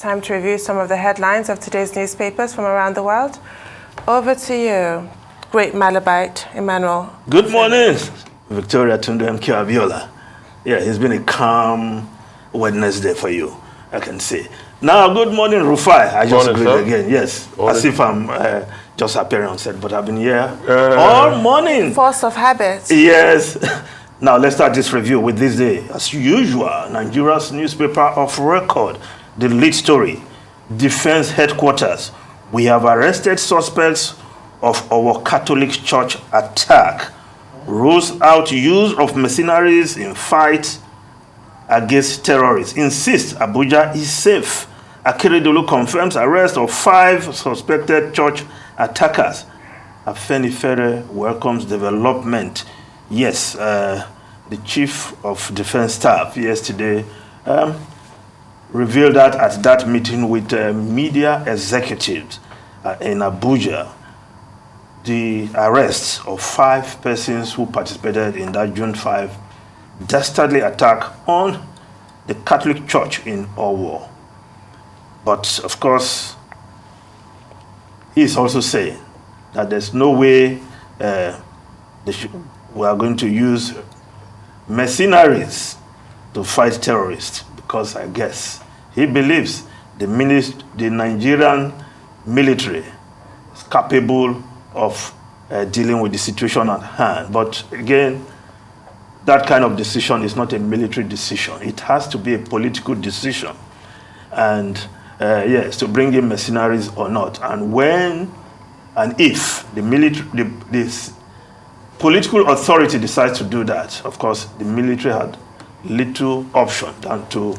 time to review some of the headlines of today's newspapers from around the world. Over to you, great Malabite, Emmanuel. Good morning, Victoria Tunde M. Abiola. Yeah, it's been a calm Wednesday for you, I can say. Now, good morning, Rufai. I just greet again. Yes, as if I'm just appearing on set, but I've been here all morning. Force of habit. Yes. Now, let's start this review with this day. As usual, Nigeria's newspaper of record, the lead story, Defense Headquarters. We have arrested suspects of our Catholic Church attack. Rules out use of mercenaries in fight against terrorists. Insists Abuja is safe. Akeredolu confirms arrest of 5 suspected church attackers. Afenifere welcomes development. Yes, the Chief of Defense Staff yesterday revealed that at that meeting with media executives in Abuja, the arrest of 5 persons who participated in that June 5 dastardly attack on the Catholic Church in Owo. But of course, he is also saying that there's no way we are going to use mercenaries to fight terrorists, because I guess he believes the Nigerian military is capable of dealing with the situation at hand. But again, that kind of decision is not a military decision. It has to be a political decision. And yes, to bring in mercenaries or not. And when and if the political authority decides to do that, of course, the military had little option than to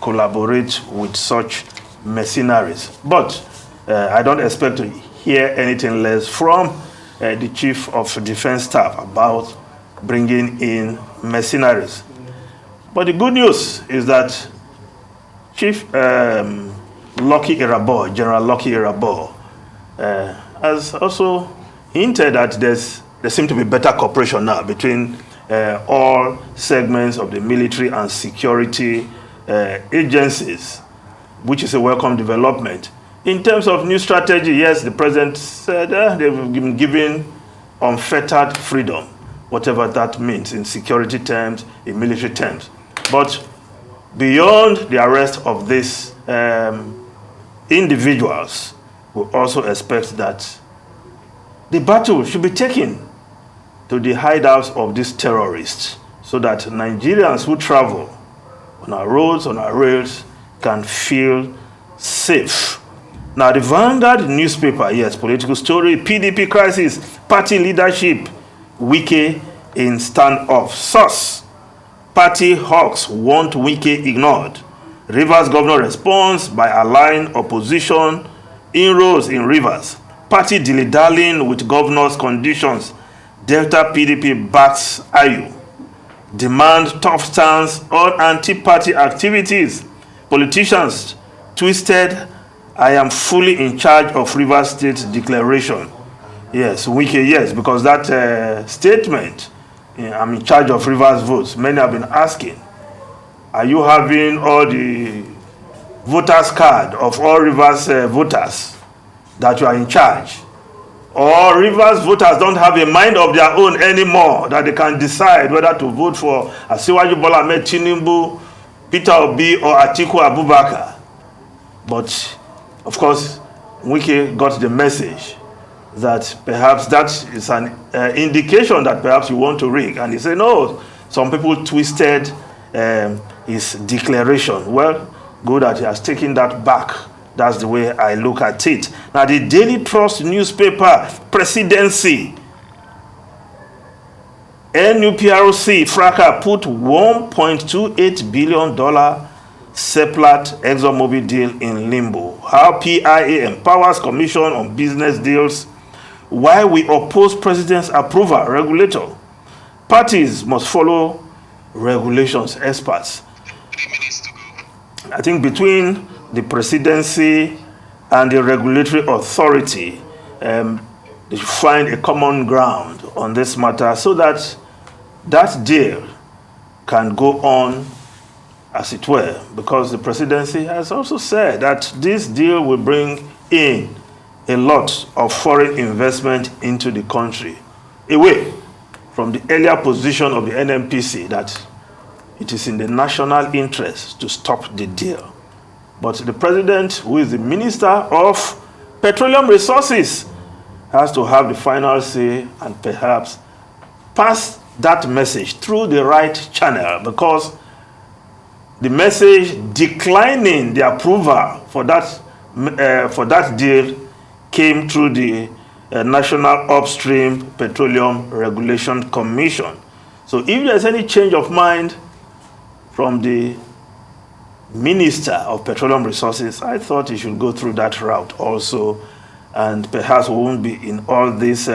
collaborate with such mercenaries. But I don't expect to hear anything less from the Chief of Defense Staff about bringing in mercenaries. But the good news is that Chief Lucky Irabor, General Lucky Irabor, has also hinted that there seems to be better cooperation now between all segments of the military and security agencies, which is a welcome development. In terms of new strategy, yes, the president said they've been given unfettered freedom, whatever that means in security terms, in military terms. But beyond the arrest of these individuals, we also expect that the battle should be taken to the hideouts of these terrorists, so that Nigerians who travel on our roads, on our rails, can feel safe. Now, the Vanguard newspaper, yes, political story, PDP crisis, party leadership, Wike in standoff. Source, party hawks want Wike ignored. Rivers governor responds by allying opposition, inroads in Rivers. Party dilly-dallying with governor's conditions. Delta PDP backs Ayu. Demand tough stance on anti-party activities. Politicians twisted, I am fully in charge of Rivers State declaration. Yes, Wike, yes, because that statement, I'm in charge of Rivers votes, many have been asking, are you having all the voters card of all Rivers voters that you are in charge? Or Rivers voters don't have a mind of their own anymore, that they can decide whether to vote for Asiwaju Bola Ahmed Tinubu, Peter Obi, or Atiku Abubakar. But of course, Wike got the message that perhaps that is an indication that perhaps you want to rig. And he said, no, some people twisted his declaration. Well, good that he has taken that back. That's the way I look at it. Now, the Daily Trust newspaper, presidency, NUPRC, FRACA put $1.28 billion Seplat ExxonMobil deal in limbo. How PIA empowers Commission on Business Deals. Why we oppose President's approval. Regulator. Parties must follow regulations. Experts. 3 minutes to go. I think between the presidency and the regulatory authority, they should find a common ground on this matter so that that deal can go on as it were, because the presidency has also said that this deal will bring in a lot of foreign investment into the country, away from the earlier position of the NNPC that it is in the national interest to stop the deal. But the president, who is the Minister of Petroleum Resources, has to have the final say and perhaps pass that message through the right channel, because the message declining the approval for that deal came through the National Upstream Petroleum Regulation Commission. So if there's any change of mind from the Minister of Petroleum Resources, I thought he should go through that route also, and perhaps we won't be in all this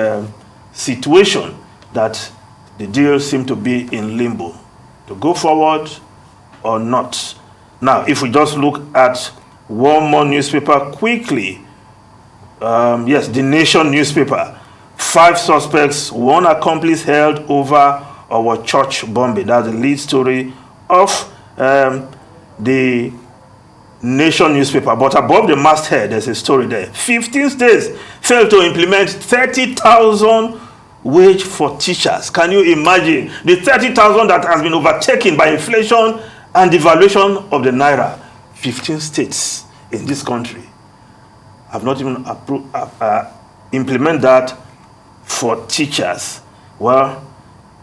situation that the deal seemed to be in limbo, to go forward or not. Now, if we just look at one more newspaper quickly, yes, The Nation newspaper, 5 suspects, 1 accomplice held over our church bombing. That's the lead story of the Nation newspaper. But above the masthead, there's a story there. 15 states failed to implement 30,000 wage for teachers. Can you imagine the 30,000 that has been overtaken by inflation and devaluation of the naira? 15 states in this country have not even implement that for teachers. Well,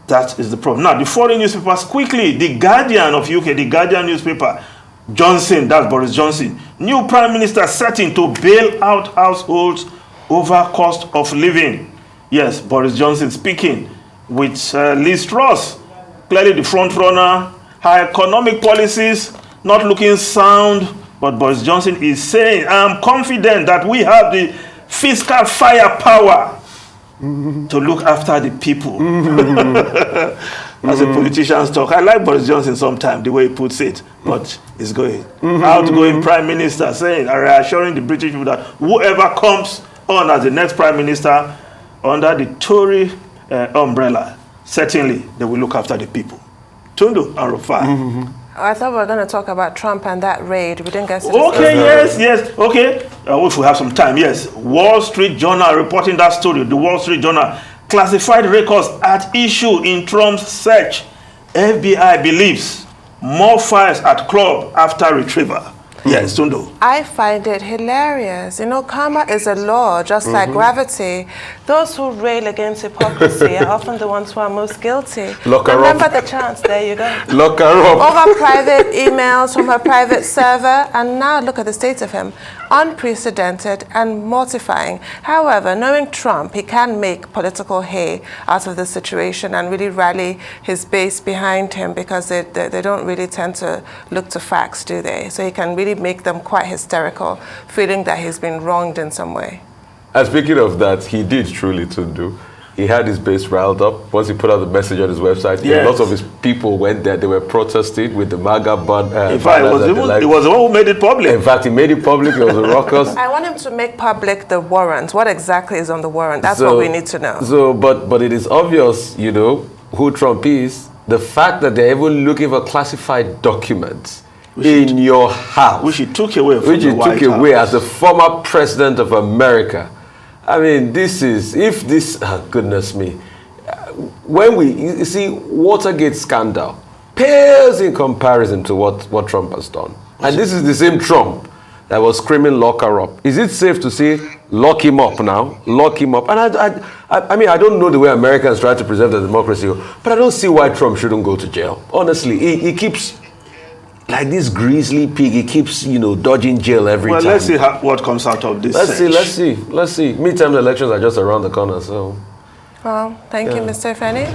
that is the problem. Now, the foreign newspapers quickly. The Guardian of UK, the Guardian newspaper, Johnson, that's Boris Johnson, new prime minister setting to bail out households over cost of living. Yes, Boris Johnson speaking with Liz Truss, clearly the front runner. Her economic policies not looking sound, but Boris Johnson is saying, I'm confident that we have the fiscal firepower to look after the people. As a politician's talk. I like Boris Johnson sometimes, the way he puts it, but he's going. Outgoing prime minister saying, reassuring the British people that whoever comes on as the next prime minister under the Tory umbrella, certainly they will look after the people. Tundu and Rufai. I thought we were going to talk about Trump and that raid. We didn't get to Okay, yes. Okay. If we have some time, yes. Wall Street Journal reporting that story. The Wall Street Journal. Classified records at issue in Trump's search. FBI believes more files at club after retrieval. Yes, Tundu. I find it hilarious. You know, karma is a law, just like gravity. Those who rail against hypocrisy are often the ones who are most guilty. Lock her Remember up. the chance. There you go. Lock her up. Over private emails from her private server, and now look at the state of him. Unprecedented and mortifying. However, knowing Trump, he can make political hay out of the situation and really rally his base behind him, because they don't really tend to look to facts, do they? So he can really make them quite hysterical, feeling that he's been wronged in some way. And speaking of that, he did truly do. He had his base riled up. Once he put out the message on his website, yes, lots of his people went there. They were protesting with the MAGA band. In fact, it was the one who made it public. In fact, he made it public. It was a ruckus. I want him to make public the warrant. What exactly is on the warrant? That's what we need to know. So, but it is obvious, you know, who Trump is. The fact that they're even looking for classified documents in your house, which he took away from the White House, as the former president of America. I mean, this is, if this, goodness me, when you see, Watergate scandal pales in comparison to what Trump has done. And this is the same Trump that was screaming, lock her up. Is it safe to say, lock him up now? Lock him up. And I mean, I don't know the way Americans try to preserve their democracy, but I don't see why Trump shouldn't go to jail. Honestly, he keeps, like this grisly pig, he keeps, you know, dodging jail every time. Well, let's see what comes out of this. Let's see. Midterm elections are just around the corner, so. Well, thank you, Mr. Feni.